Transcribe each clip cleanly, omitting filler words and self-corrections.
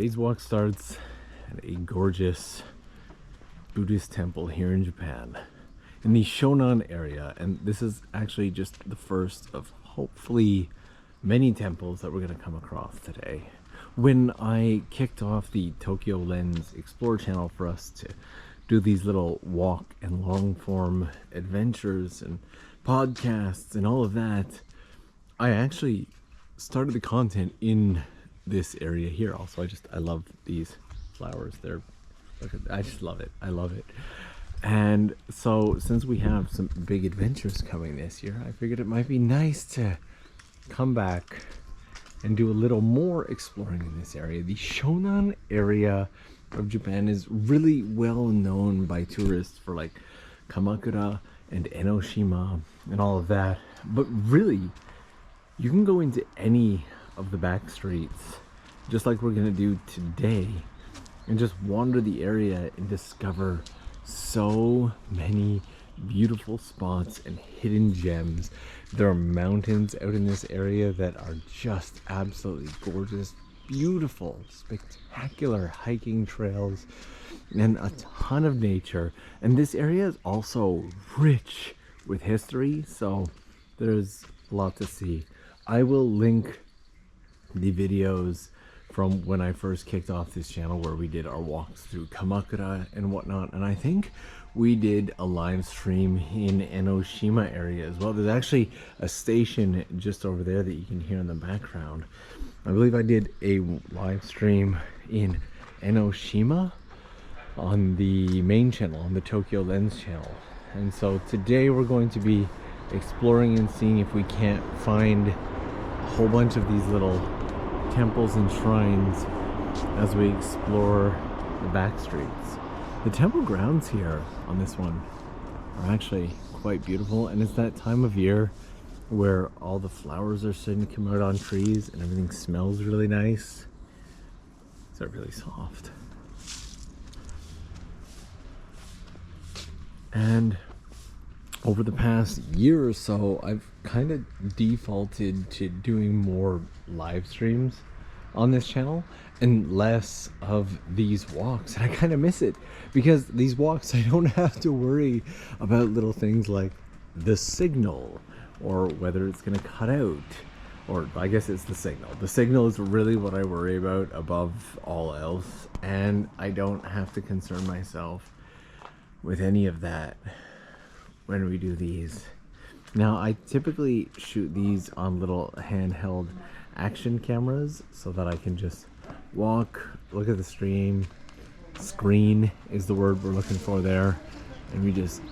Today's walk starts at a gorgeous Buddhist temple here in Japan, in the Shonan area, and this is actually just the first of hopefully many temples that we're going to come across today. When I kicked off the TOKYOLENS Explore channel for us to do these little walk and long form adventures and podcasts and all of that, I actually started the content in this area here. Also, I love these flowers. I just love it. I love it. And so since we have some big adventures coming this year, I figured it might be nice to come back and do a little more exploring in this area. The Shonan area of Japan is really well known by tourists for like Kamakura and Enoshima and all of that. But really, you can go into any of the back streets, just like we're gonna do today, and just wander the area and discover so many beautiful spots and hidden gems. There are mountains out in this area that are just absolutely gorgeous, beautiful, spectacular hiking trails, and a ton of nature. And this area is also rich with history, so there's a lot to see. I will link the videos from when I first kicked off this channel where we did our walks through Kamakura and whatnot, and I think we did a live stream in Enoshima area as well. There's actually a station just over there that you can hear in the background. I believe I did a live stream in Enoshima on the main channel, on the TOKYOLENS channel. And so today we're going to be exploring and seeing if we can't find a whole bunch of these little temples and shrines as we explore the back streets. The temple grounds here on this one are actually quite beautiful, and it's that time of year where all the flowers are starting to come out on trees and everything smells really nice. They're really soft. And over the past year or so, I've kind of defaulted to doing more live streams on this channel and less of these walks. And I kind of miss it, because these walks, I don't have to worry about little things like the signal or whether it's going to cut out, or I guess it's the signal. The signal is really what I worry about above all else, and I don't have to concern myself with any of that when we do these. Now, I typically shoot these on little handheld action cameras so that I can just walk, look at the screen is the word we're looking for there, and we just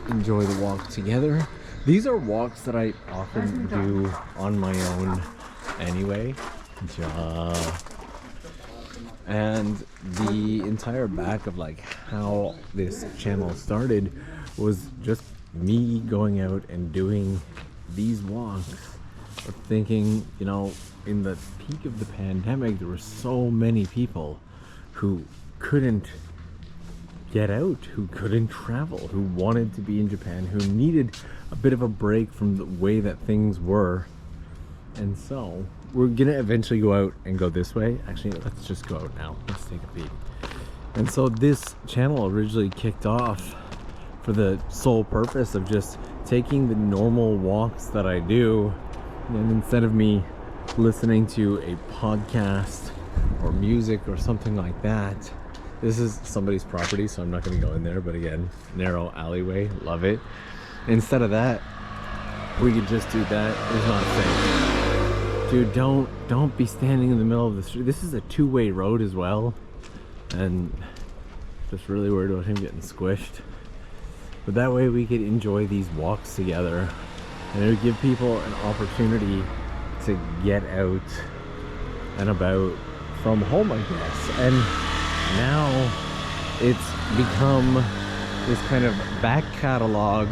enjoy the walk together. These are walks that I often do on my own anyway. And the entire back of like how this channel started was just me going out and doing these walks, of thinking, you know, in the peak of the pandemic, there were so many people who couldn't get out, who couldn't travel, who wanted to be in Japan, who needed a bit of a break from the way that things were. And so we're gonna eventually go out and go this way. Actually, let's just go out now. Let's take a peek. And so this channel originally kicked off for the sole purpose of just taking the normal walks that I do, and instead of me listening to a podcast or music or something like that, this is somebody's property, so I'm not going to go in there, but again, narrow alleyway, love it. Instead of that, we could just do that. It's not safe. Dude, don't be standing in the middle of the street. This is a two-way road as well, and just really worried about him getting squished. But that way we could enjoy these walks together, and it would give people an opportunity to get out and about from home, I guess. And now it's become this kind of back catalog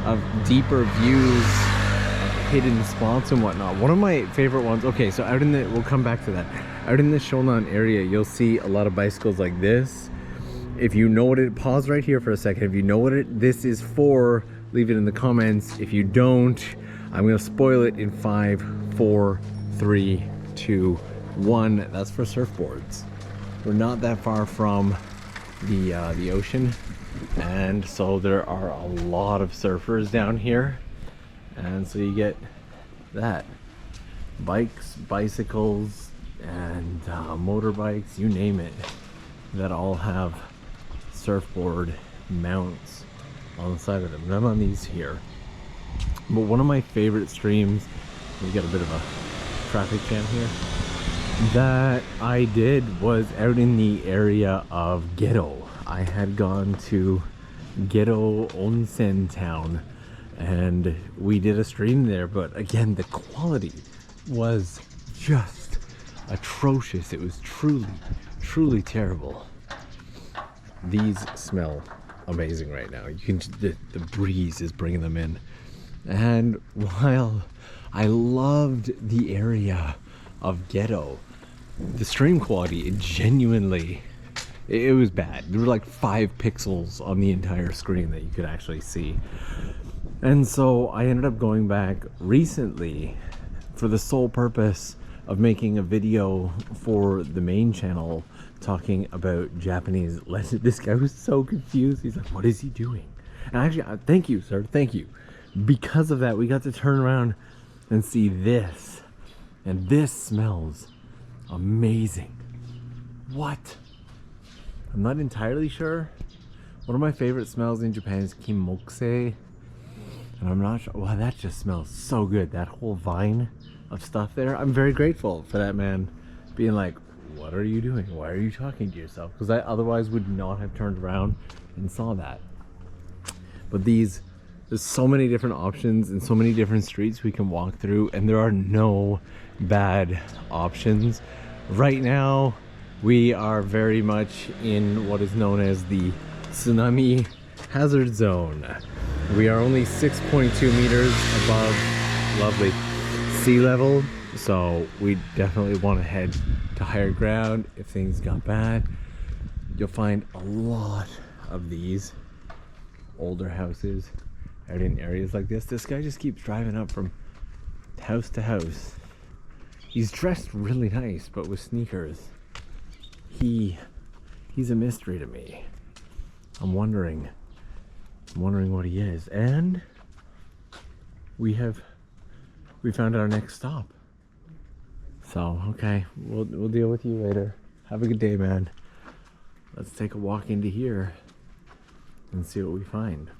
of deeper views of hidden spots and whatnot. One of my favorite ones, okay, so out in the, we'll come back to that. Out in the Shonan area, you'll see a lot of bicycles like this. If you know what it, pause right here for a second. If you know what this is for, leave it in the comments. If you don't, I'm gonna spoil it in 5, 4, 3, 2, 1. That's for surfboards. we're not that far from the ocean, and so there are a lot of surfers down here, and so you get that bikes, bicycles, and motorbikes, you name it, that all have surfboard mounts on the side of them. None on these here. But one of my favorite streams, we got a bit of a traffic jam here, that I did was out in the area of Gedo. I had gone to Gedo Onsen town and we did a stream there, but again, the quality was just atrocious. It was truly terrible. These smell amazing right now. You can, the breeze is bringing them in. And while I loved the area of Gedo, the stream quality, it genuinely, it was bad. There were like 5 pixels on the entire screen that you could actually see. And so I ended up going back recently for the sole purpose of making a video for the main channel talking about Japanese legend. This guy was so confused. He's like, what is he doing? And actually, thank you, sir. Thank you. Because of that, we got to turn around and see this. And this smells amazing. What? I'm not entirely sure. One of my favorite smells in Japan is kimokse. And I'm not sure. Wow, that just smells so good. That whole vine of stuff there. I'm very grateful for that man being like, what are you doing? Why are you talking to yourself? Because I otherwise would not have turned around and saw that. But there's so many different options and so many different streets we can walk through, and there are no bad options. Right now, we are very much in what is known as the tsunami hazard zone. We are only 6.2 meters above lovely sea level, so we definitely want to head to higher ground if things got bad. You'll find a lot of these older houses out in areas like this. This guy just keeps driving up from house to house. He's dressed really nice, but with sneakers, he's a mystery to me. I'm wondering what he is. And we found our next stop. So okay, we'll deal with you later. Have a good day, man. Let's take a walk into here and see what we find.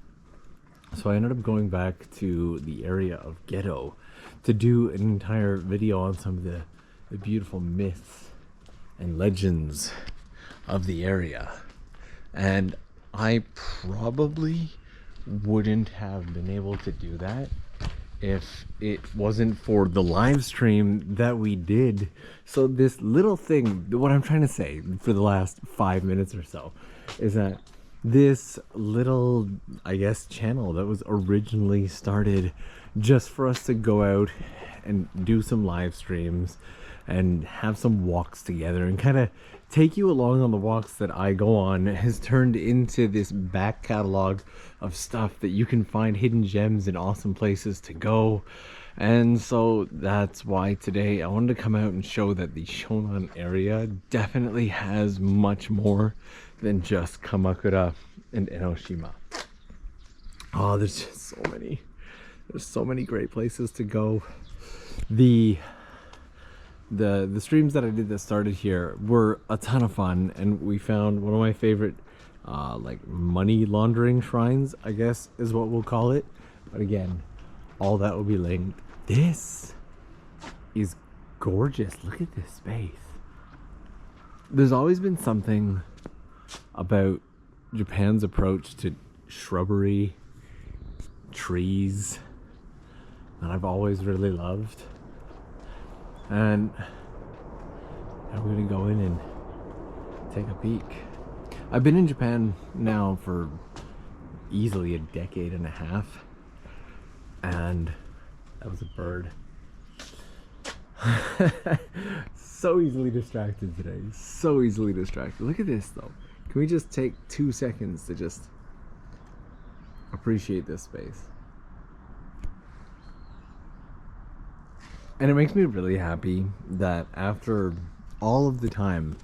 So I ended up going back to the area of Gedo to do an entire video on some of the beautiful myths and legends of the area. And I probably wouldn't have been able to do that if it wasn't for the live stream that we did. So this little thing, what I'm trying to say for the last 5 minutes or so, is that this little, I guess, channel that was originally started just for us to go out and do some live streams and have some walks together and kind of take you along on the walks that I go on, has turned into this back catalog of stuff that you can find, hidden gems and awesome places to go. And so that's why today I wanted to come out and show that the Shonan area definitely has much more than just Kamakura and Enoshima. Oh, there's just so many great places to go. The streams that I did that started here were a ton of fun, and we found one of my favorite like money laundering shrines, I guess is what we'll call it. But again, all that will be linked. This is gorgeous. Look at this space. There's always been something about Japan's approach to shrubbery, trees, that I've always really loved. And I'm gonna go in and take a peek. I've been in Japan now for easily a decade and a half, and that was a bird. So easily distracted today. So easily distracted. Look at this though. Can we just take 2 seconds to just appreciate this space? And it makes me really happy that after all of the time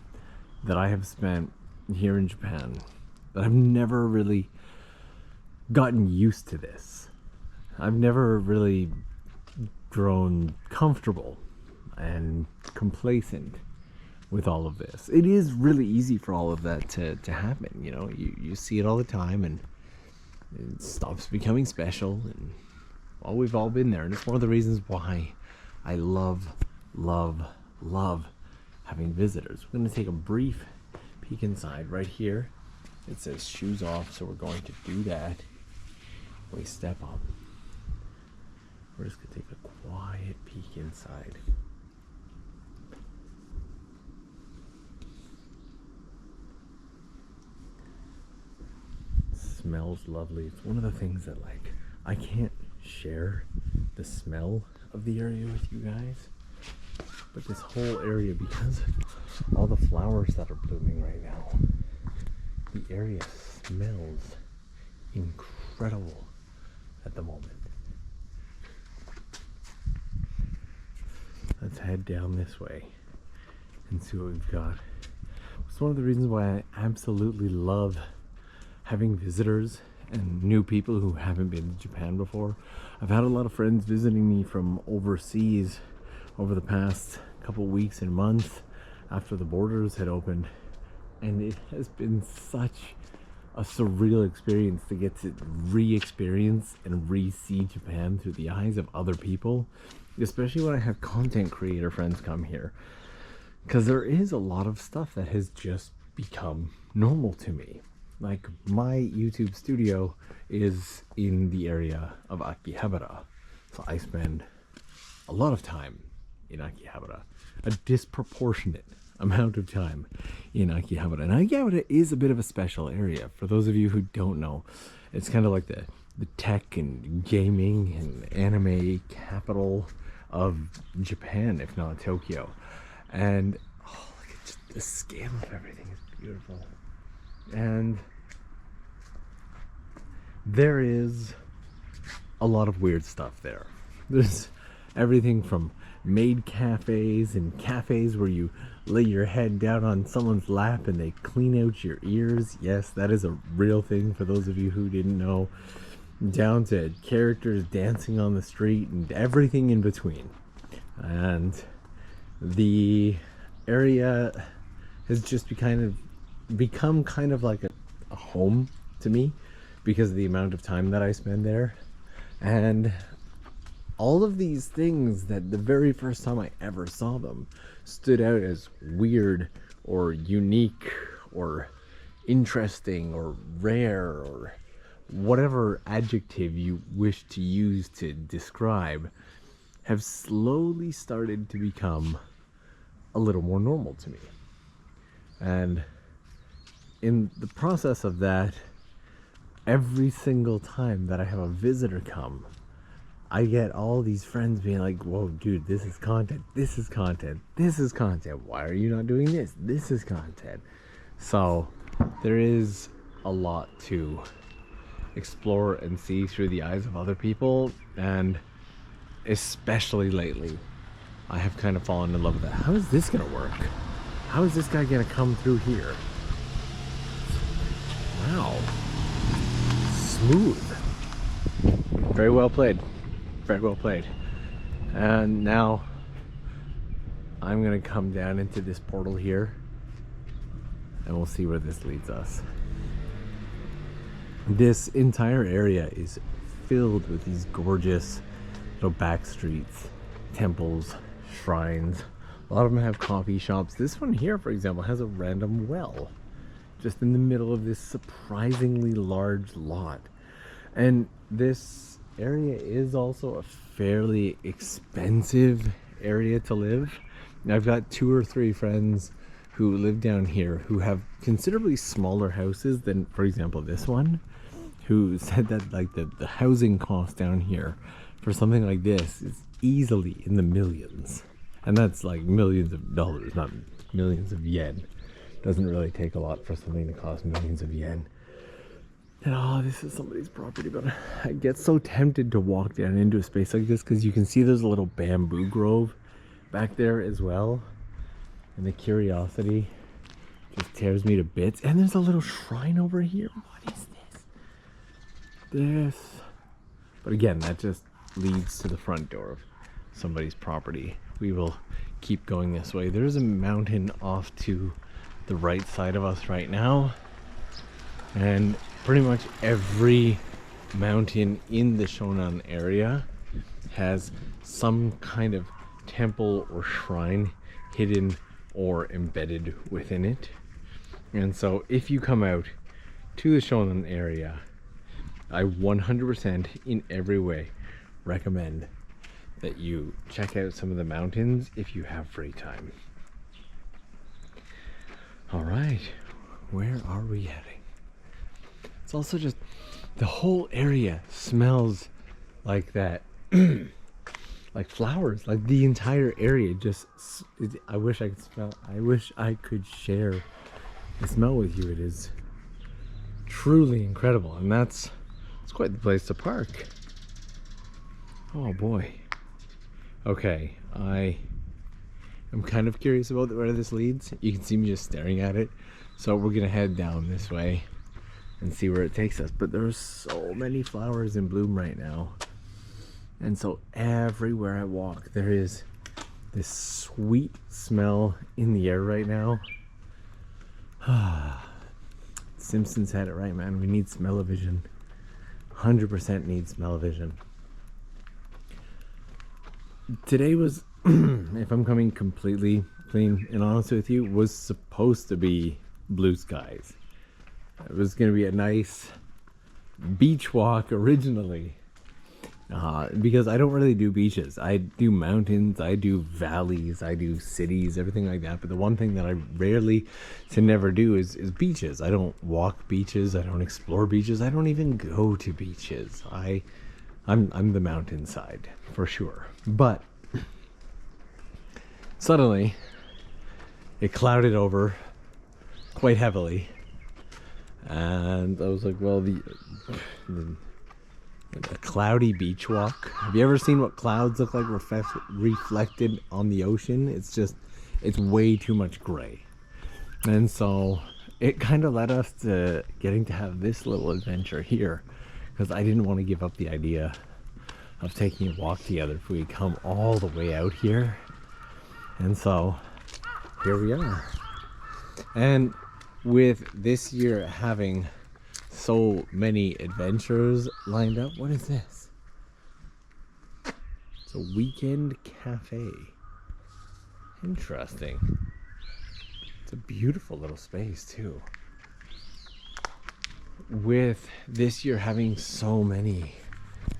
that I have spent here in Japan that I've never really gotten used to this. I've never really grown comfortable and complacent with all of this. It is really easy for all of that to happen, you know. You see it all the time and it stops becoming special, and well, we've all been there, and it's one of the reasons why I love having visitors. We're going to take a brief peek inside. Right here it says shoes off, so we're going to do that. We step up. We're just going to take a quiet peek inside. Smells lovely. It's one of the things that, like, I can't share the smell of the area with you guys, but this whole area, because of all the flowers that are blooming right now, the area smells incredible at the moment. Let's head down this way and see what we've got. It's one of the reasons why I absolutely love having visitors and new people who haven't been to Japan before. I've had a lot of friends visiting me from overseas over the past couple weeks and months after the borders had opened, and it has been such a surreal experience to get to re-experience and re-see Japan through the eyes of other people, especially when I have content creator friends come here, because there is a lot of stuff that has just become normal to me. Like, my YouTube studio is in the area of Akihabara, so I spend a lot of time in Akihabara, a disproportionate amount of time in Akihabara. And Akihabara is a bit of a special area. For those of you who don't know, it's kind of like the tech and gaming and anime capital of Japan, if not Tokyo. And oh, look at just the scale of everything is beautiful. And there is a lot of weird stuff there. There's everything from maid cafes and cafes where you lay your head down on someone's lap and they clean out your ears. Yes, that is a real thing for those of you who didn't know. Down to characters dancing on the street and everything in between. And the area has just become kind of like a home to me because of the amount of time that I spend there. And all of these things that the very first time I ever saw them stood out as weird or unique or interesting or rare or whatever adjective you wish to use to describe, have slowly started to become a little more normal to me. And in the process of that, every single time that I have a visitor come, I get all these friends being like, whoa, dude, this is content, this is content, this is content. Why are you not doing this? This is content. So there is a lot to explore and see through the eyes of other people, and especially lately, I have kind of fallen in love with that. How is this gonna work? How is this guy gonna come through here? Wow. Smooth. Very well played. Very well played. And now I'm gonna come down into this portal here and we'll see where this leads us. This entire area is filled with these gorgeous little back streets, temples, shrines. A lot of them have coffee shops. This one here, for example, has a random well just in the middle of this surprisingly large lot. And this area is also a fairly expensive area to live. I've got 2 or 3 friends who live down here who have considerably smaller houses than, for example, this one, who said that like the housing cost down here for something like this is easily in the millions. And that's like millions of dollars, not millions of yen. Doesn't really take a lot for something to cost millions of yen. And oh, this is somebody's property, but I get so tempted to walk down into a space like this because you can see there's a little bamboo grove back there as well. And the curiosity just tears me to bits. And there's a little shrine over here. What is this? But again, that just leads to the front door of somebody's property. We will keep going this way. There's a mountain off to the right side of us right now. And pretty much every mountain in the Shonan area has some kind of temple or shrine hidden or embedded within it. And so if you come out to the Shonan area, I 100% in every way recommend that you check out some of the mountains if you have free time. All right, where are we heading? It's also just, the whole area smells like that. Like flowers, like the entire area just, I wish I could share the smell with you. It is truly incredible, and it's quite the place to park. Oh boy. Okay, I am kind of curious about where this leads. You can see me just staring at it, so we're gonna head down this way and see where it takes us. But there's so many flowers in bloom right now. And so everywhere I walk, there is this sweet smell in the air right now. Simpsons had it right, man. We need smell-o-vision. 100% need smell-o-vision. Today was, if I'm coming completely clean and honest with you, was supposed to be blue skies. It was going to be a nice beach walk originally. Because I don't really do beaches. I do mountains, I do valleys, I do cities, everything like that. But the one thing that I rarely to never do is beaches. I don't walk beaches, I don't explore beaches, I don't even go to beaches. I'm the mountainside for sure. But suddenly it clouded over quite heavily, and I was like, well, a cloudy beach walk. Have you ever seen what clouds look like reflected on the ocean? It's way too much gray. And so it kind of led us to getting to have this little adventure here, because I didn't want to give up the idea of taking a walk together if we come all the way out here. And so here we are. And with this year having so many adventures lined up. What is this? It's a weekend cafe. Interesting. It's a beautiful little space too. With this year having so many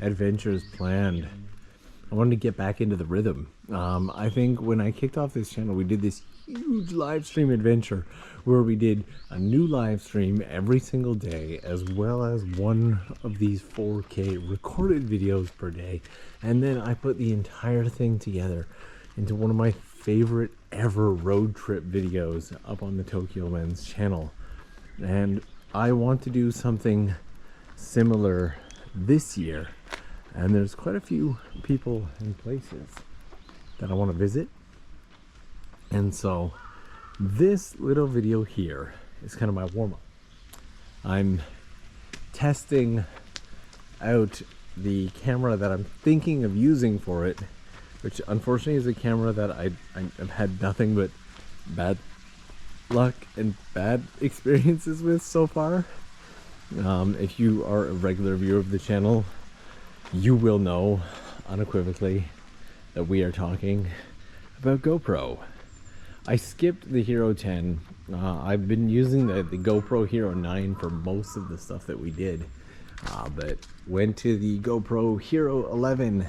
adventures planned, I wanted to get back into the rhythm. I think when I kicked off this channel, we did this huge live stream adventure where we did a new live stream every single day, as well as one of these 4K recorded videos per day. And then I put the entire thing together into one of my favorite ever road trip videos up on the TOKYOLENS channel. And I want to do something similar this year. And there's quite a few people and places that I want to visit. And so this little video here is kind of my warm-up. I'm testing out the camera that I'm thinking of using for it, which unfortunately is a camera that I've had nothing but bad luck and bad experiences with so far. If you are a regular viewer of the channel, you will know unequivocally that we are talking about GoPro. I skipped the Hero 10. I've been using the GoPro Hero 9 for most of the stuff that we did, but went to the GoPro Hero 11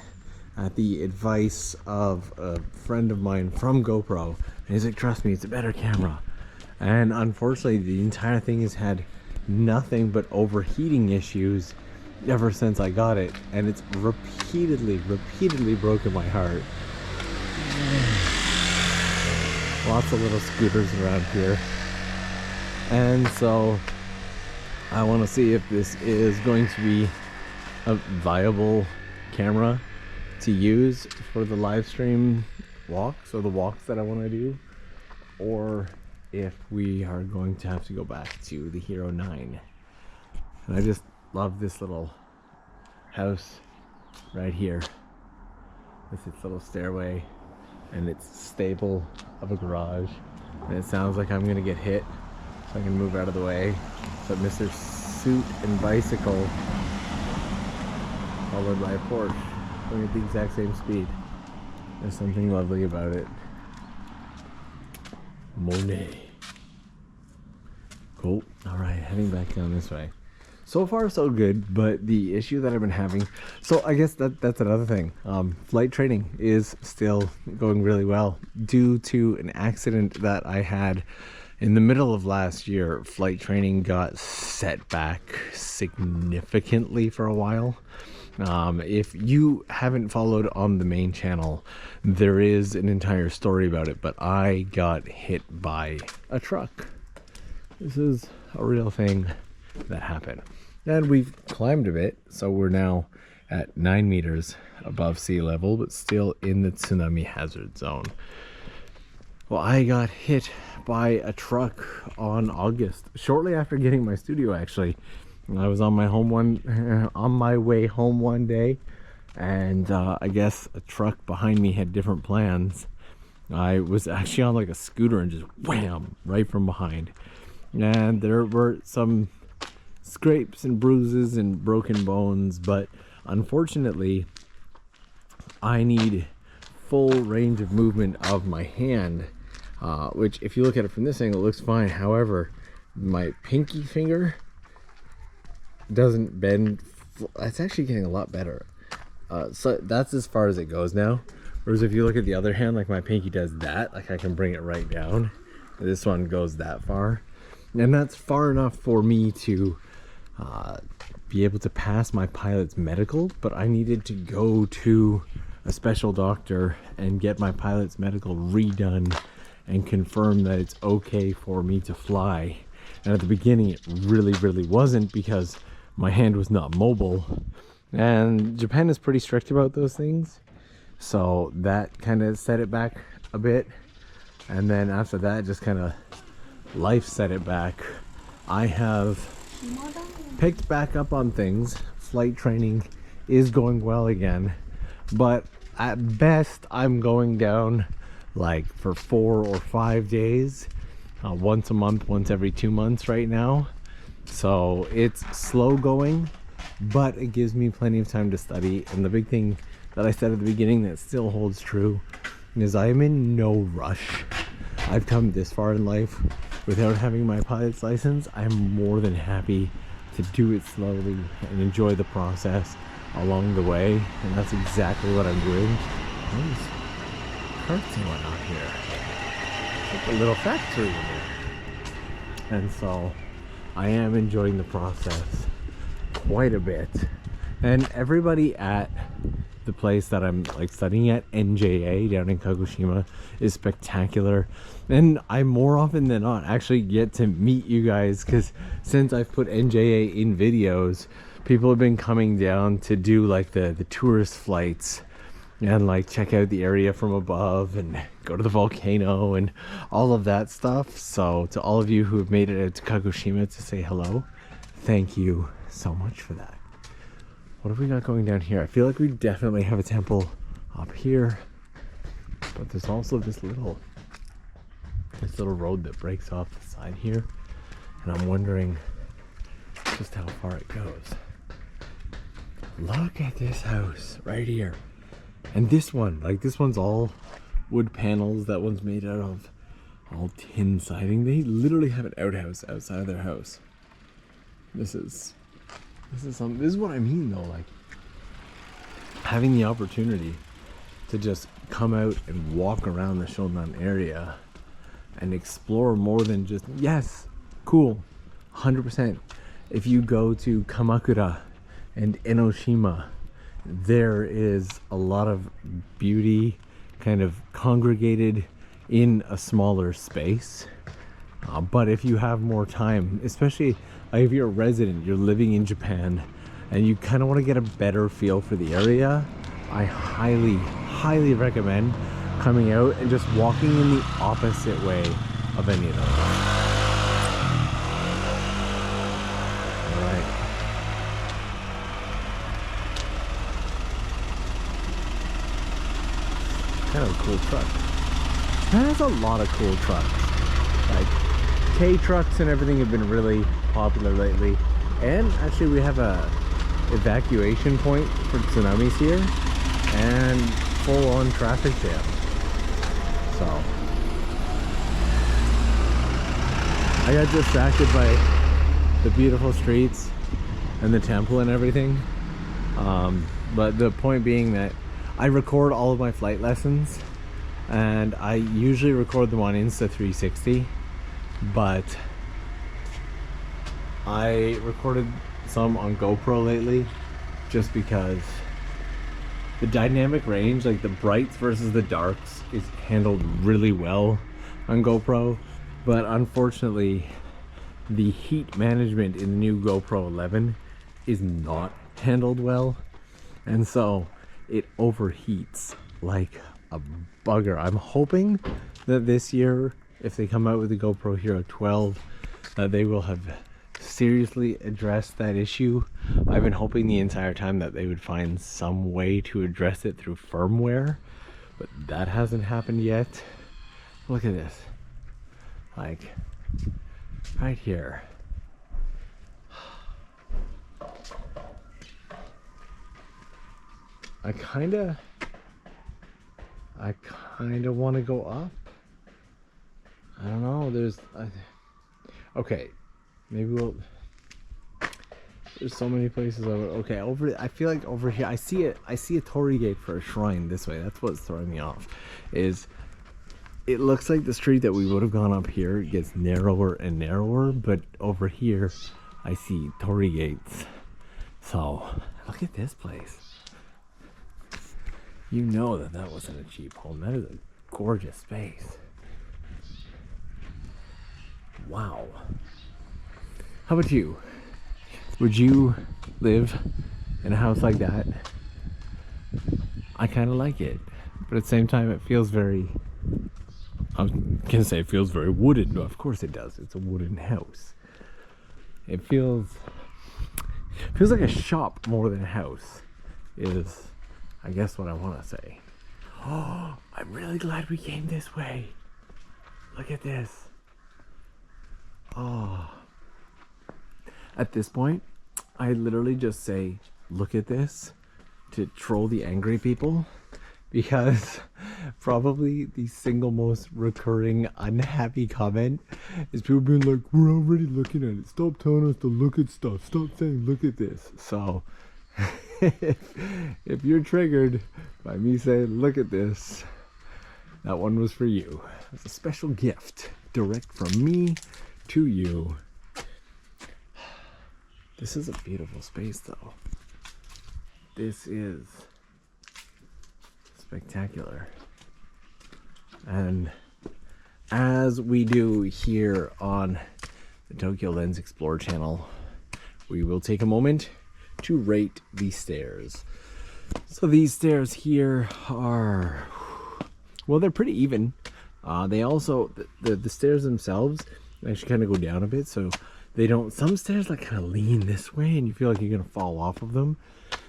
at the advice of a friend of mine from GoPro, and he's like, trust me, it's a better camera. And unfortunately the entire thing has had nothing but overheating issues ever since I got it, and it's repeatedly broken my heart. Lots of little scooters around here, and so I want to see if this is going to be a viable camera to use for the live stream walks, or the walks that I want to do, or if we are going to have to go back to the Hero 9. And I just love this little house right here with its little stairway and its stable of a garage. And it sounds like I'm gonna get hit, so I can move out of the way. But Mr. Suit and Bicycle, followed by a Porsche, going at the exact same speed. There's something lovely about it. Monet. Cool. Alright, heading back down this way. So far so good, but the issue that I've been having, so I guess that's another thing. Flight training is still going really well. Due to an accident that I had in the middle of last year, flight training got set back significantly for a while. If you haven't followed on the main channel, there is an entire story about it, but I got hit by a truck. This is a real thing that happened. And we've climbed a bit, so we're now at 9 meters above sea level, but still in the tsunami hazard zone. Well, I got hit by a truck on August, shortly after getting my studio actually. I was on my way home one day, and I guess a truck behind me had different plans. I was actually on like a scooter and just wham, right from behind. And there were some scrapes and bruises and broken bones, but unfortunately I need full range of movement of my hand, which if you look at it from this angle looks fine. However, my pinky finger doesn't bend. It's actually getting a lot better, so that's as far as it goes now. Whereas if you look at the other hand, like my pinky does that, like I can bring it right down. This one goes that far, and that's far enough for me to be able to pass my pilot's medical. But I needed to go to a special doctor and get my pilot's medical redone and confirm that it's okay for me to fly. And at the beginning it really wasn't, because my hand was not mobile, and Japan is pretty strict about those things, so that kind of set it back a bit. And then after that, just kind of life set it back. I have picked back up on things. Flight training is going well again, but at best I'm going down like for 4 or 5 days, once a month, once every 2 months right now. So it's slow going, but it gives me plenty of time to study. And the big thing that I said at the beginning that still holds true is I am in no rush. I've come this far in life without having my pilot's license. I'm more than happy to do it slowly and enjoy the process along the way, and that's exactly what I'm doing. There's carts and whatnot here. It's like a little factory in there. And so I am enjoying the process quite a bit. And everybody at the place that I'm like studying at, NJA down in Kagoshima, is spectacular. And I more often than not actually get to meet you guys, because since I've put NJA in videos, people have been coming down to do like the tourist flights and like check out the area from above and go to the volcano and all of that stuff. So to all of you who have made it out to Kagoshima to say hello, thank you so much for that. What have we got going down here? I feel like we definitely have a temple up here, but there's also this little road that breaks off the side here, and I'm wondering just how far it goes. Look at this house right here. And this one, like this one's all wood panels. That one's made out of all tin siding. They literally have an outhouse outside of their house. This is what I mean though, like having the opportunity to just come out and walk around the Shonan area and explore more than just, yes, cool, 100%. If you go to Kamakura and Enoshima, there is a lot of beauty kind of congregated in a smaller space. But if you have more time, especially if you're a resident, you're living in Japan, and you kind of want to get a better feel for the area, I highly recommend coming out and just walking in the opposite way of any of those. Alright. Kind of a cool truck. There's a lot of cool trucks. Like K trucks and everything have been really popular lately. And actually we have a evacuation point for tsunamis here and full-on traffic jam. So I got distracted by the beautiful streets and the temple and everything. But the point being that I record all of my flight lessons and I usually record them on Insta360, but I recorded some on GoPro lately just because the dynamic range, like the brights versus the darks, is handled really well on GoPro, but unfortunately the heat management in the new GoPro 11 is not handled well, and so it overheats like a bugger. I'm hoping that this year, if they come out with the GoPro Hero 12, they will have seriously addressed that issue. I've been hoping the entire time that they would find some way to address it through firmware, but that hasn't happened yet. Look at this, like right here. I kinda want to go up. I don't know, okay, maybe we'll, there's so many places over. Okay, I feel like over here I see a torii gate for a shrine this way. That's what's throwing me off, is it looks like the street that we would have gone up here gets narrower and narrower, but over here I see torii gates. So look at this place. You know that wasn't a cheap home. That is a gorgeous space. Wow. How about you? Would you live in a house like that? I kind of like it, but at the same time it feels very, I was gonna say it feels very wooden. No, of course it does. It's a wooden house. It feels like a shop more than a house is, I guess, what I want to say. Oh, I'm really glad we came this way. Look at this. Oh. At this point, I literally just say, look at this, to troll the angry people, because probably the single most recurring unhappy comment is people being like, we're already looking at it. Stop telling us to look at stuff. Stop saying, look at this. So if you're triggered by me saying, look at this, that one was for you. It's a special gift direct from me to you. This is a beautiful space though. This is spectacular. And as we do here on the TOKYOLENS Explore channel, we will take a moment to rate these stairs. So these stairs here are, well, they're pretty even. They also, the stairs themselves actually kind of go down a bit, so they don't, some stairs like kind of lean this way and you feel like you're gonna fall off of them.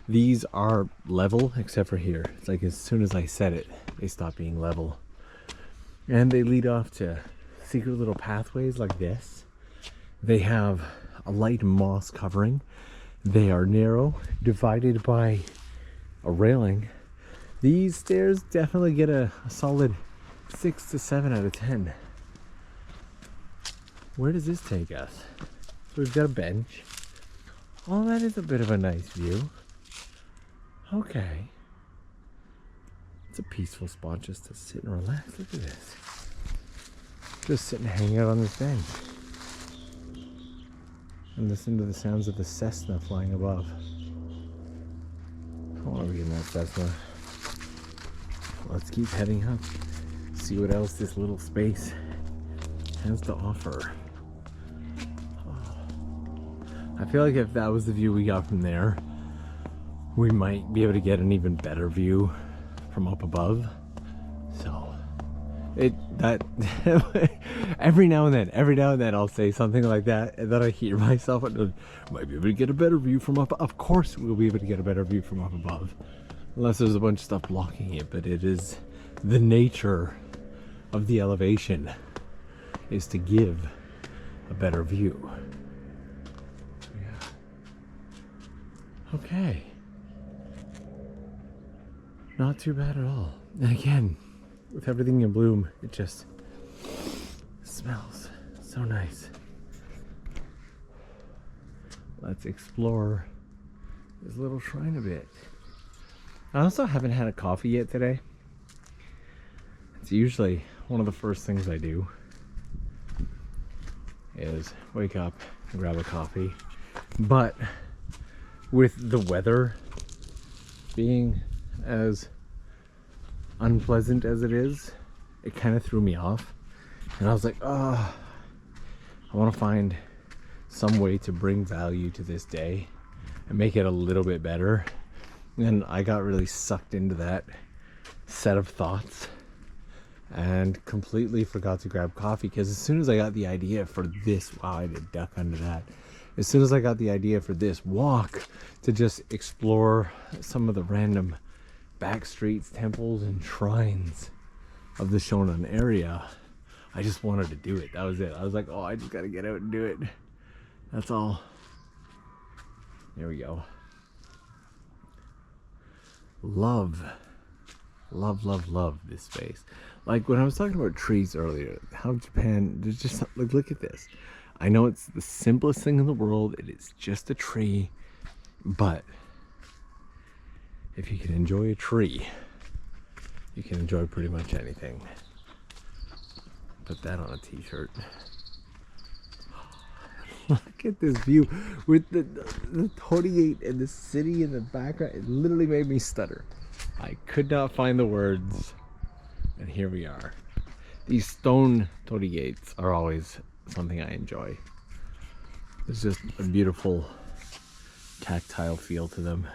These are level except for here. It's like as soon as I set it, they stop being level. And they lead off to secret little pathways like this. They have a light moss covering. They are narrow, divided by a railing. These stairs definitely get a solid 6 to 7 out of 10. Where does this take us? So we've got a bench. Oh, that is a bit of a nice view. Okay. It's a peaceful spot just to sit and relax. Look at this. Just sit and hang out on this bench. And listen to the sounds of the Cessna flying above. I want to be in that Cessna. Let's keep heading up. See what else this little space has to offer. I feel like if that was the view we got from there, we might be able to get an even better view from up above. So every now and then I'll say something like that, and then I hear myself and might be able to get a better view from up. Of course we'll be able to get a better view from up above, unless there's a bunch of stuff blocking it. But it is the nature of the elevation is to give a better view. Yeah. Okay. Not too bad at all. And again, with everything in bloom, it just smells so nice. Let's explore this little shrine a bit. I also haven't had a coffee yet today. It's usually one of the first things I do is wake up and grab a coffee. But with the weather being as unpleasant as it is, it kind of threw me off. And I was like, oh, I want to find some way to bring value to this day and make it a little bit better. And I got really sucked into that set of thoughts and completely forgot to grab coffee, because as soon as I got the idea for this, wow, I did duck under that. As soon as I got the idea for this walk to just explore some of the random Backstreets, temples, and shrines of the Shonan area, I just wanted to do it. That was it. I was like, oh, I just gotta get out and do it. That's all. There we go. Love this space. Like when I was talking about trees earlier, how Japan, there's just like, look at this. I know it's the simplest thing in the world. It is just a tree, but if you can enjoy a tree, you can enjoy pretty much anything. Put that on a t-shirt. Look at this view with the 28 and the city in the background. It literally made me stutter. I could not find the words, and here we are. These stone torii gates are always something I enjoy. There's just a beautiful tactile feel to them.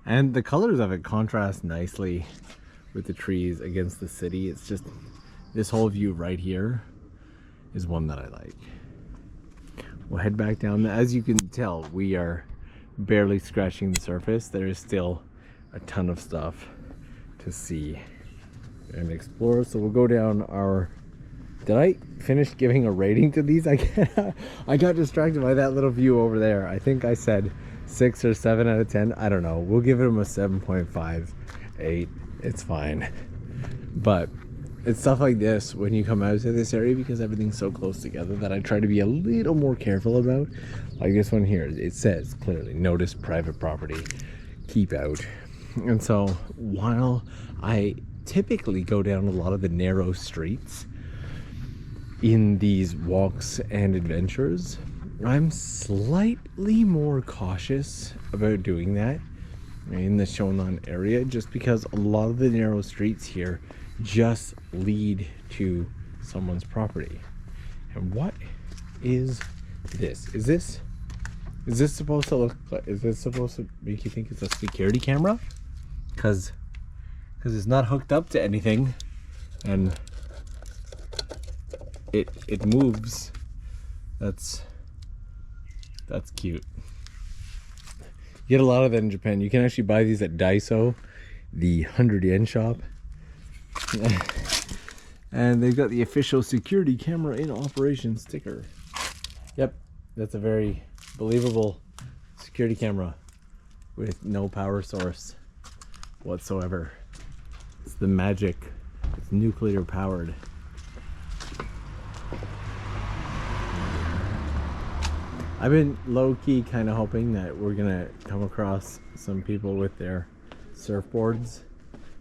And the colors of it contrast nicely with the trees against the city. It's just, this whole view right here is one that I like. We'll head back down. As you can tell, we are barely scratching the surface. There is still a ton of stuff to see and explore. So we'll go down our... Did I finish giving a rating to these? I got distracted by that little view over there. I think I said 6 or 7 out of 10. I don't know. We'll give them a 7.5, 8. It's fine. But it's stuff like this when you come out to this area, because everything's so close together, that I try to be a little more careful about. Like this one here, it says clearly, notice private property, keep out. And so while I typically go down a lot of the narrow streets in these walks and adventures, I'm slightly more cautious about doing that in the Shonan area, just because a lot of the narrow streets here just lead to someone's property. And what is this? Is this supposed to look like, is this supposed to make you think it's a security camera? Because it's not hooked up to anything, and it moves. That's cute. You get a lot of that in Japan. You can actually buy these at Daiso, the 100 yen shop. And they've got the official security camera in operation sticker. Yep, that's a very believable security camera with no power source whatsoever. It's the magic. It's nuclear powered. I've been low-key kind of hoping that we're gonna come across some people with their surfboards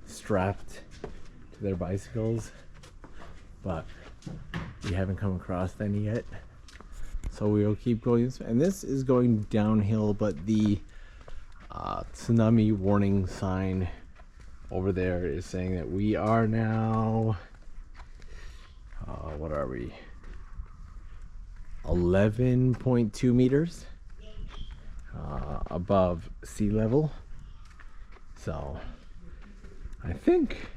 strapped to their bicycles, but we haven't come across any yet. So we'll keep going. And this is going downhill, but the tsunami warning sign over there is saying that we are now, what are we? 11.2 meters above sea level. So I think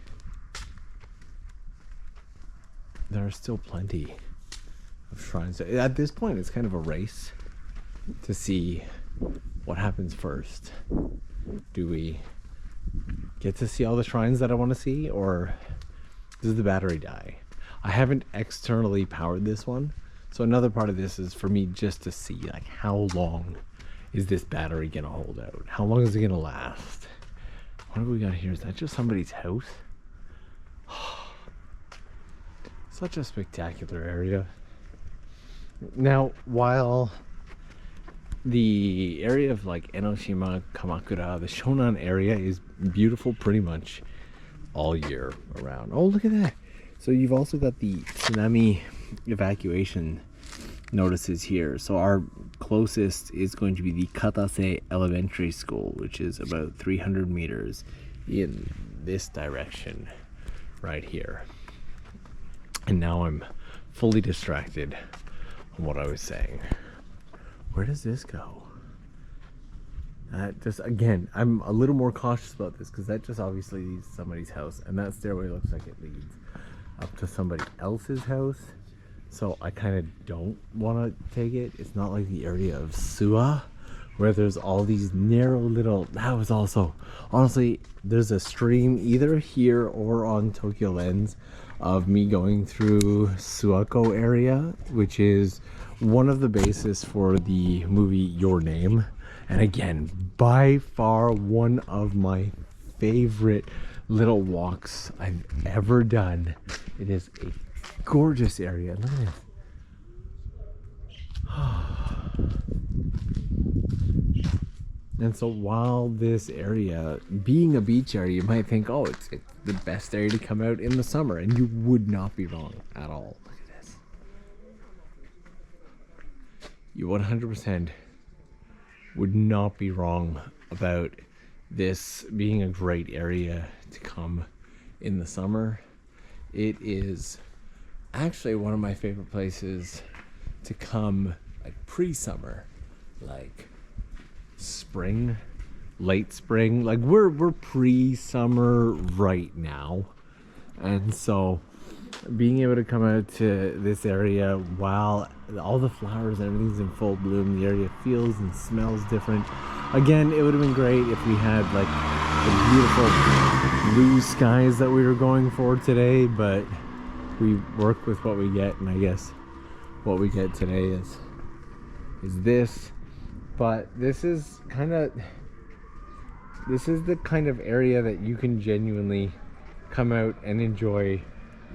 there are still plenty shrines. At this point, it's kind of a race to see what happens first. Do we get to see all the shrines that I want to see, or does the battery die? I haven't externally powered this one, so another part of this is for me just to see, like, how long is this battery gonna hold out? How long is it gonna last? What have we got here? Is that just somebody's house? Such a spectacular area. Now, while the area of like Enoshima, Kamakura, the Shonan area is beautiful pretty much all year around. Oh, look at that. So you've also got the tsunami evacuation notices here. So our closest is going to be the Katase Elementary School, which is about 300 meters in this direction right here. And now I'm fully distracted on what I was saying. Where does this go? Just again, I'm a little more cautious about this because that just obviously leads to somebody's house, and that stairway looks like it leads up to somebody else's house. So I kind of don't want to take it. It's not like the area of Suwa where there's all these narrow little. That was also, honestly, there's a stream either here or on TOKYOLENS of me going through Suwako area, which is one of the bases for the movie Your Name. And again, by far one of my favorite little walks I've ever done. It is a gorgeous area. Look at this. And so while this area, being a beach area, you might think, oh, it's the best area to come out in the summer. And you would not be wrong at all. Look at this. You 100% would not be wrong about this being a great area to come in the summer. It is actually one of my favorite places to come, like pre-summer, like spring, late spring. Like we're pre-summer right now, and so being able to come out to this area while all the flowers and everything's in full bloom, the area feels and smells different. Again, it would have been great if we had like the beautiful blue skies that we were going for today, but we work with what we get, and I guess what we get today is this. But this is the kind of area that you can genuinely come out and enjoy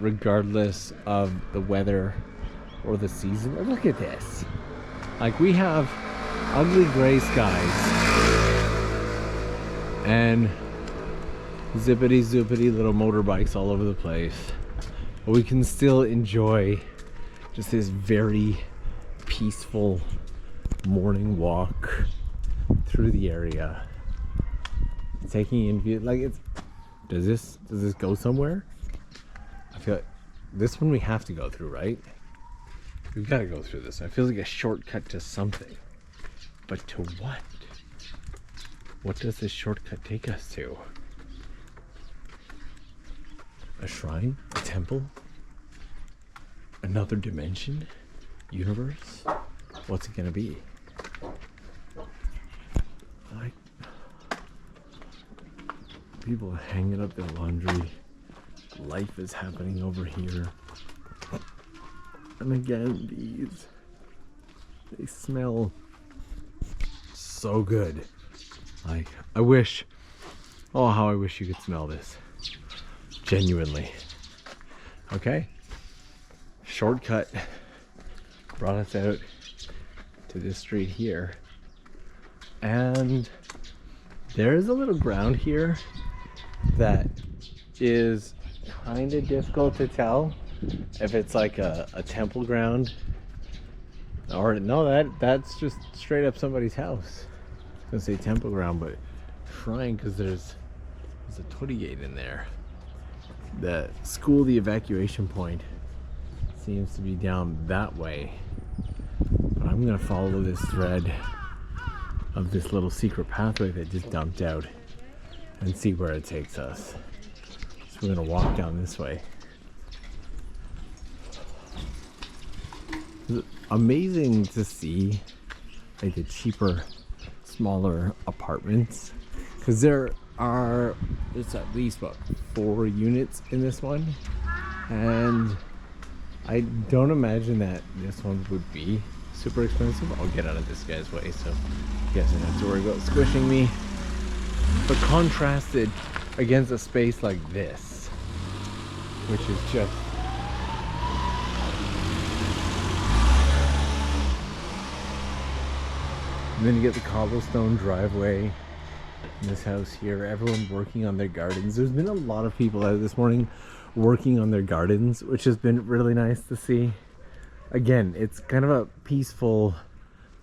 regardless of the weather or the season. Look at this. Like, we have ugly gray skies and zippity zoopity little motorbikes all over the place, but we can still enjoy just this very peaceful morning walk through the area, taking in view. Like, it's does this go somewhere? I feel like this one we have to go through, right? We've got to go through this. I feel like a shortcut to something, but to what? What does this shortcut take us to? A shrine? A temple? Another dimension? Universe? What's it gonna be? Like, people hanging up their laundry. Life is happening over here. And again, they smell so good. Like, I wish, oh, how I wish you could smell this. Genuinely. Okay. Shortcut brought us out to this street here. And there's a little ground here that is kind of difficult to tell if it's like a temple ground or no, that's just straight up somebody's house. I was gonna say temple ground, but shrine, because there's a torii gate in there. The school, the evacuation point, seems to be down that way, but I'm gonna follow this thread of this little secret pathway that just dumped out and see where it takes us. So we're gonna walk down this way. It's amazing to see like the cheaper, smaller apartments, because there's at least what, 4 units in this one, and I don't imagine that this one would be super expensive. I'll get out of this guy's way so you guys don't have to worry about squishing me. But contrasted against a space like this, which is just and then you get the cobblestone driveway in this house here. Everyone working on their gardens. There's been a lot of people out this morning working on their gardens, which has been really nice to see. Again, it's kind of a peaceful,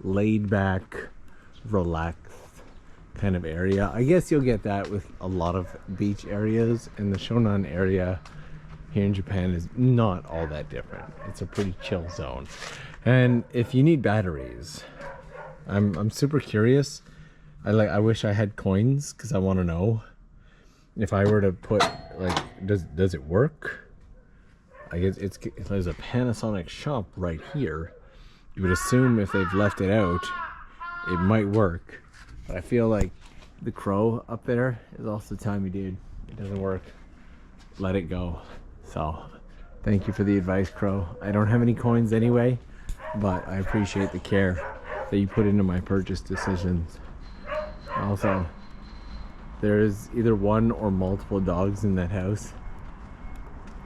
laid back, relaxed kind of area. I guess you'll get that with a lot of beach areas, and the Shonan area here in Japan is not all that different. It's a pretty chill zone. And if you need batteries, I'm super curious. I wish I had coins, because I want to know if I were to put, like, does it work? I guess there's a Panasonic shop right here. You would assume if they've left it out, it might work. But I feel like the crow up there is also telling me, dude, it doesn't work. Let it go. So, thank you for the advice, crow. I don't have any coins anyway, but I appreciate the care that you put into my purchase decisions. Also, there's either one or multiple dogs in that house,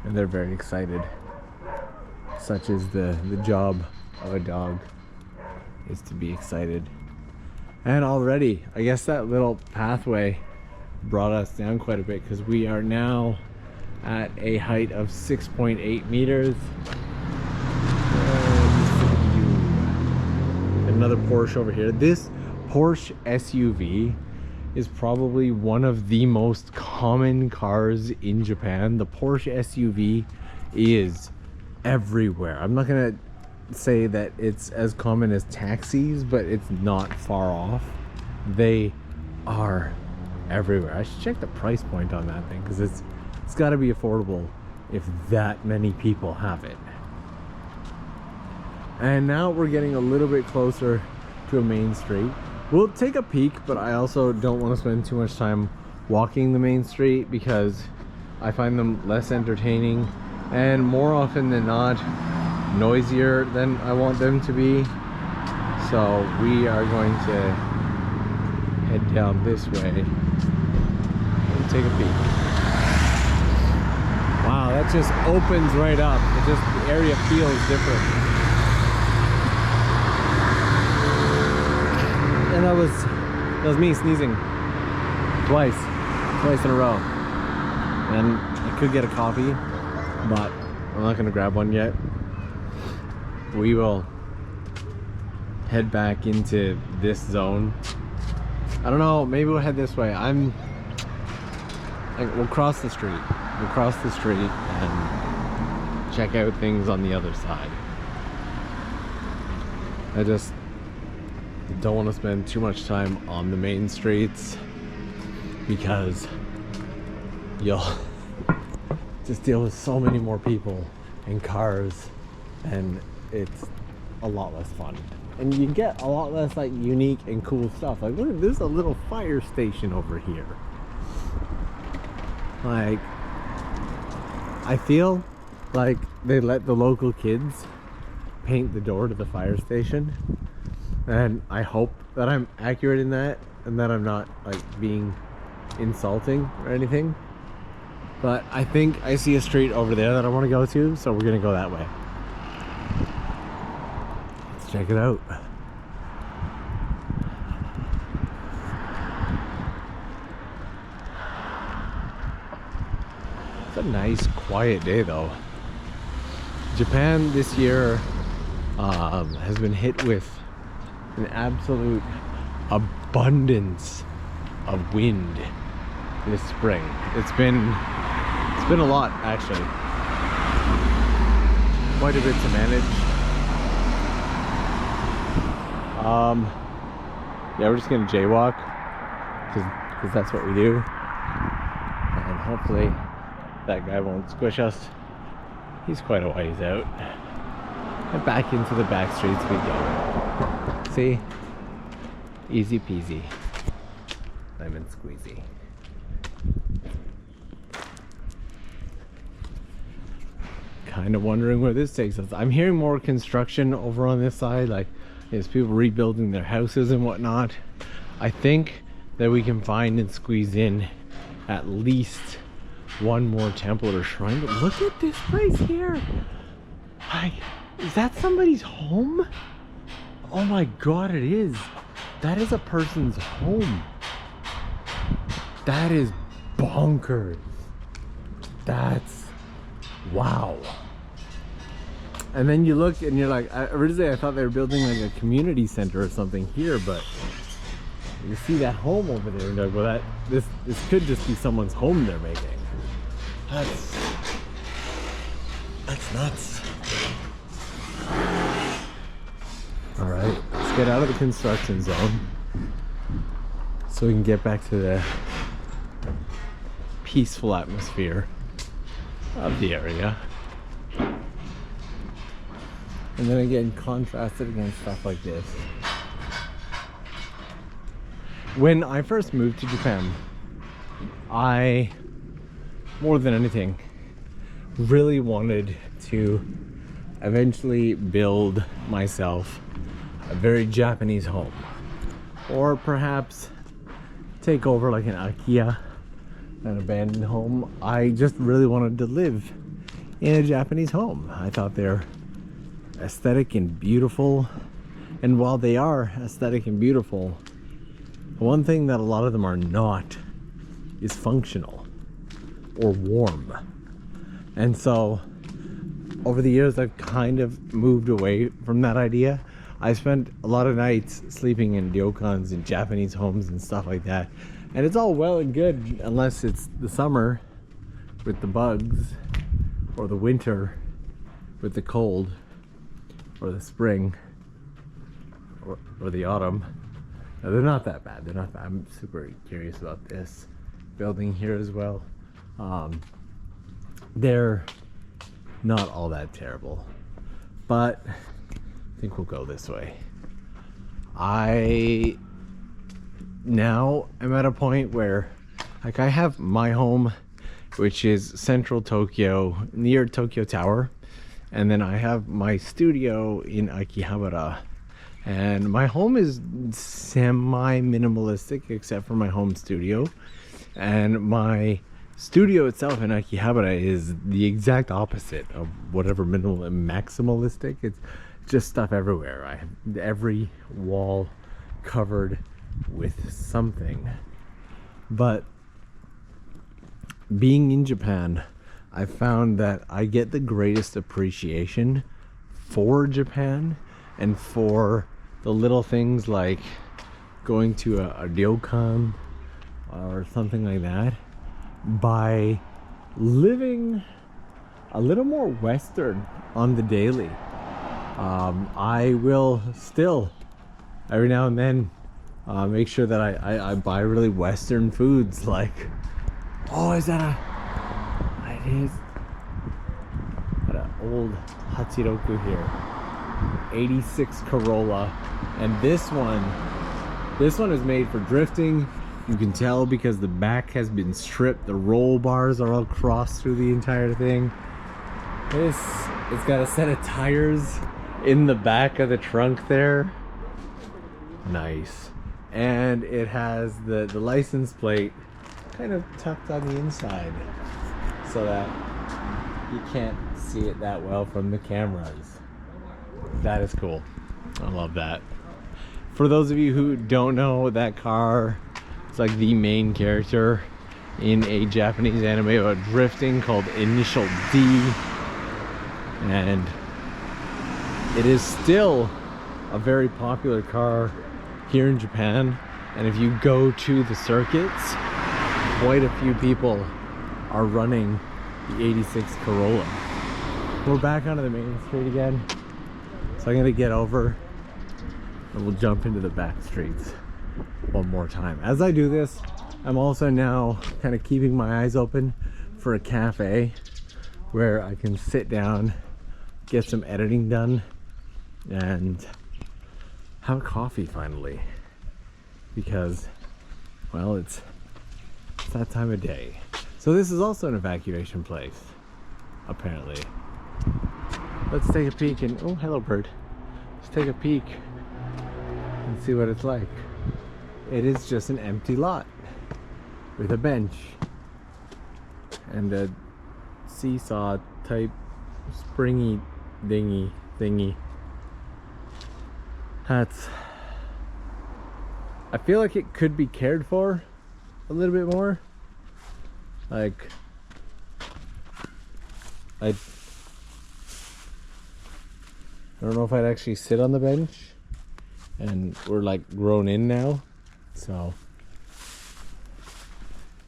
and they're very excited. Such is the job of a dog, is to be excited. And already, I guess that little pathway brought us down quite a bit, because we are now at a height of 6.8 meters. Another Porsche over here. This Porsche SUV is probably one of the most common cars in Japan. The Porsche SUV is everywhere. I'm not gonna say that it's as common as taxis, but it's not far off. They are everywhere. I should check the price point on that thing, because it's got to be affordable if that many people have it. And now we're getting a little bit closer to a main street. We'll take a peek, but I also don't want to spend too much time walking the main street, because I find them less entertaining and more often than not noisier than I want them to be. So we are going to head down this way and take a peek. Wow, that just opens right up. The area feels different. And that was me sneezing twice in a row. And I could get a coffee, but I'm not gonna grab one yet. We will head back into this zone. I don't know, maybe we'll head this way. We'll cross the street. We'll cross the street and check out things on the other side. I just don't want to spend too much time on the main streets, because you'll just deal with so many more people and cars, and it's a lot less fun. And you get a lot less like unique and cool stuff. Like, look, there's a little fire station over here. Like, I feel like they let the local kids paint the door to the fire station, and I hope that I'm accurate in that, and that I'm not like being insulting or anything. But I think I see a street over there that I want to go to, so we're gonna go that way. Let's check it out. It's a nice quiet day though. Japan this year has been hit with an absolute abundance of wind this spring. It's been a lot, actually. Quite a bit to manage. Yeah, we're just gonna jaywalk, because that's what we do, and hopefully that guy won't squish us. He's quite a ways out. And back into the Backstreets we go. See? Easy peasy. Lemon squeezy. Kind of wondering where this takes us. I'm hearing more construction over on this side, like there's people rebuilding their houses and whatnot. I think that we can find and squeeze in at least one more temple or shrine. But look at this place here. Like, is that somebody's home? Oh my god, it is. That is a person's home. That is bonkers. That's wow. And then you look and you're like, originally I thought they were building like a community center or something here, but you see that home over there and you're like, well, this could just be someone's home they're making. That's nuts. All right, let's get out of the construction zone so we can get back to the peaceful atmosphere of the area. And then again, contrasted against stuff like this. When I first moved to Japan, I, more than anything, really wanted to eventually build myself a very Japanese home. Or perhaps take over like an IKEA, an abandoned home. I just really wanted to live in a Japanese home. I thought they're aesthetic and beautiful, and while they are aesthetic and beautiful, one thing that a lot of them are not is functional or warm. And so over the years I've kind of moved away from that idea. I spent a lot of nights sleeping in ryokans and Japanese homes and stuff like that, and it's all well and good unless it's the summer with the bugs, or the winter with the cold, or the spring, or the autumn. No, they're not that bad. They're not bad. I'm super curious about this building here as well. They're not all that terrible, but I think we'll go this way. I now am at a point where, like, I have my home, which is central Tokyo, near Tokyo Tower. And then I have my studio in Akihabara, and my home is semi-minimalistic except for my home studio, and my studio itself in Akihabara is the exact opposite of whatever minimal and maximalistic. It's just stuff everywhere. I have every wall covered with something. But being in Japan, I found that I get the greatest appreciation for Japan and for the little things like going to a ryokan or something like that by living a little more Western on the daily. I will still every now and then make sure that I buy really Western foods, like, oh, is that it is got an old Hachiroku here, 86 Corolla, and this one is made for drifting. You can tell because the back has been stripped. The roll bars are all crossed through the entire thing. It's got a set of tires in the back of the trunk there. Nice. And it has the license plate kind of tucked on the inside, so that you can't see it that well from the cameras. That is cool. I love that. For those of you who don't know, that car, it's like the main character in a Japanese anime about drifting called Initial D, and it is still a very popular car here in Japan. And if you go to the circuits, quite a few people are running the 86 Corolla. We're back onto the main street again, so I'm gonna get over and we'll jump into the back streets one more time. As I do this, I'm also now kind of keeping my eyes open for a cafe where I can sit down, get some editing done, and have a coffee finally, because, well, it's that time of day. So this is also an evacuation place, apparently. Let's take a peek and, oh, hello bird. Let's take a peek and see what it's like. It is just an empty lot with a bench and a seesaw type springy dingy thingy. I feel like it could be cared for a little bit more. Like, I don't know if I'd actually sit on the bench, and we're like grown in now, so.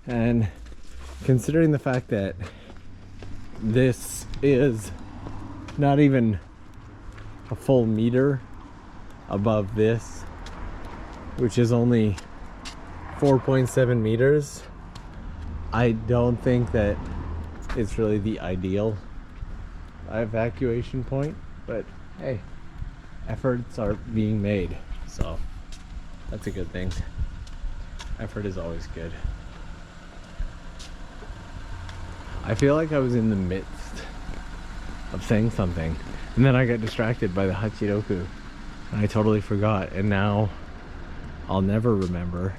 And considering the fact that this is not even a full meter above this, which is only 4.7 meters, I don't think that it's really the ideal evacuation point, but hey, efforts are being made, so that's a good thing. Effort is always good. I feel like I was in the midst of saying something, and then I got distracted by the Hachiroku, and I totally forgot, and now I'll never remember,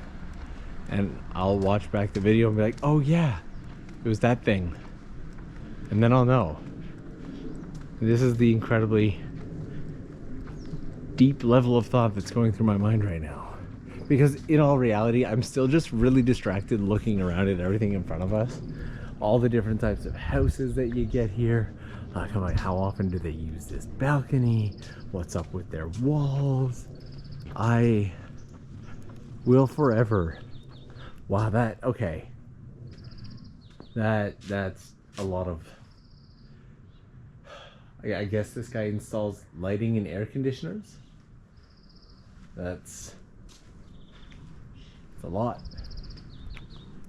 and I'll watch back the video and be like, oh yeah, it was that thing, and then I'll know. This is the incredibly deep level of thought that's going through my mind right now, because in all reality, I'm still just really distracted looking around at everything in front of us, all the different types of houses that you get here. Like, I'm like, how often do they use this balcony? What's up with their walls? I will forever. Wow, okay. That's a lot of, I guess this guy installs lighting and air conditioners. That's a lot.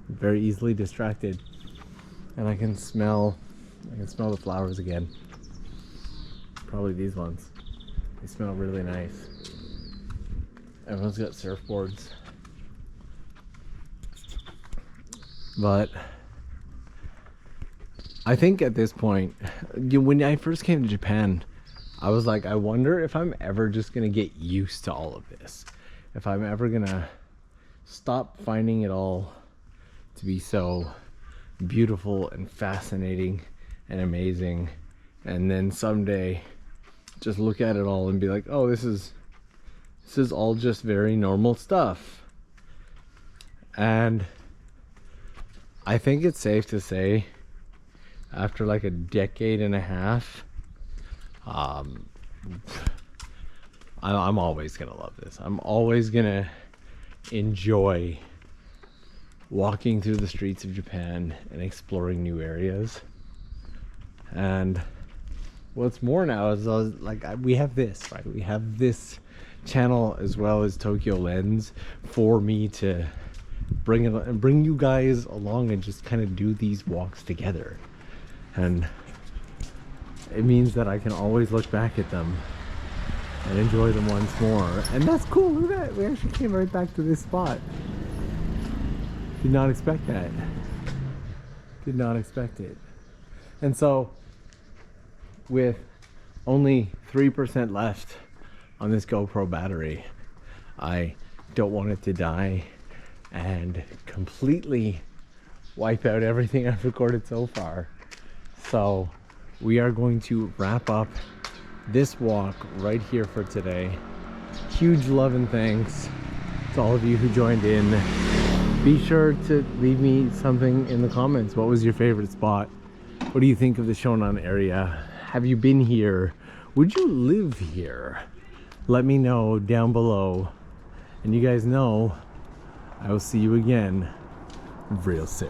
I'm very easily distracted, and I can smell the flowers again. Probably these ones. They smell really nice. Everyone's got surfboards. But I think at this point, when I first came to Japan, I was like, I wonder if I'm ever just gonna get used to all of this. If I'm ever gonna stop finding it all to be so beautiful and fascinating and amazing, and then someday just look at it all and be like, oh, this is all just very normal stuff. And I think it's safe to say, after like a decade and a half, I'm always gonna love this. I'm always gonna enjoy walking through the streets of Japan and exploring new areas. And what's more now is we have this, right? We have this channel as well as TOKYOLENS for me to bring you guys along and just kind of do these walks together. And it means that I can always look back at them and enjoy them once more. And that's cool. Look at that. We actually came right back to this spot. Did not expect that. Did not expect it. And so, with only 3% left on this GoPro battery, I don't want it to die and completely wipe out everything I've recorded so far. So we are going to wrap up this walk right here for today. Huge love and thanks to all of you who joined in. Be sure to leave me something in the comments. What was your favorite spot? What do you think of the Shonan area? Have you been here? Would you live here? Let me know down below. And you guys know I will see you again real soon.